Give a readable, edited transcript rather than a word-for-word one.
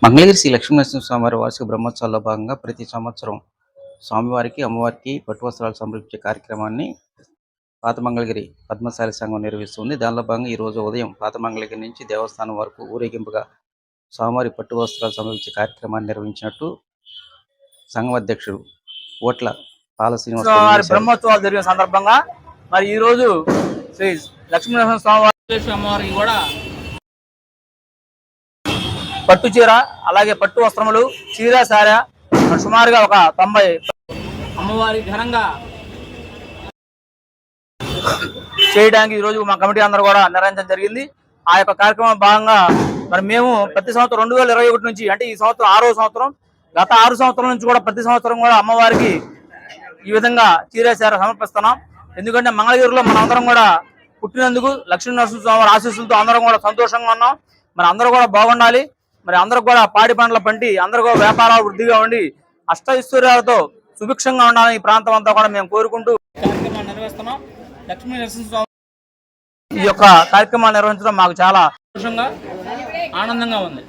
మంగళగిరి శ్రీ లక్ష్మీనరసింహ స్వామివారి వార్షిక బ్రహ్మోత్సవాల్లో భాగంగా ప్రతి సంవత్సరం స్వామివారికి అమ్మవారికి పట్టు వస్త్రాలు సమర్పించే కార్యక్రమాన్ని పాత మంగళగిరి పద్మశాలి సంఘం నిర్వహిస్తుంది. దానిలో భాగంగా ఈరోజు ఉదయం పాత మంగళగిరి నుంచి దేవస్థానం వరకు ఊరేగింపుగా స్వామివారి పట్టు వస్త్రాలు సమర్పించే కార్యక్రమాన్ని నిర్వహించినట్టు సంఘం అధ్యక్షుడు ఓట్ల పాల శ్రీనివాస్ బ్రహ్మోత్సవాలు జరిగిన సందర్భంగా మరి ఈ రోజు శ్రీ లక్ష్మీనరసింహ స్వామివారి అమ్మవారికి కూడా పట్టు చీర అలాగే పట్టు వస్త్రములు చీర సార సుమారుగా ఒక 90 అమ్మవారి ఘనంగా చేయడానికి ఈరోజు మా కమిటీ అందరూ కూడా నిర్వహించడం జరిగింది. ఆ యొక్క కార్యక్రమం భాగంగా మరి మేము ప్రతి సంవత్సరం 2021 నుంచి అంటే ఈ సంవత్సరం 6వ సంవత్సరం గత 6 సంవత్సరాల నుంచి కూడా ప్రతి సంవత్సరం కూడా అమ్మవారికి ఈ విధంగా చీర సార సమర్పిస్తున్నాం. ఎందుకంటే మంగళగిరిలో మన అందరం కూడా పుట్టినందుకు లక్ష్మీనరసింహ స్వామి ఆశీస్సులతో అందరం కూడా సంతోషంగా ఉన్నాం. మరి అందరూ కూడా బాగుండాలి. మరి అందరూ కూడా పాడి పంటల పంటి అందరూ కూడా వ్యాపారాలు వృద్ధిగా ఉండి అష్టైశ్వర్యాలతో సుభిక్షంగా ఉండాలని ఈ ప్రాంతం అంతా కూడా మేము కోరుకుంటూ కార్యక్రమాన్ని నిర్వహిస్తున్నాం. లక్ష్మీనరసింహస్వామి ఈ యొక్క కార్యక్రమాన్ని నిర్వహించడం మాకు చాలా సంతోషంగా ఆనందంగా ఉంది.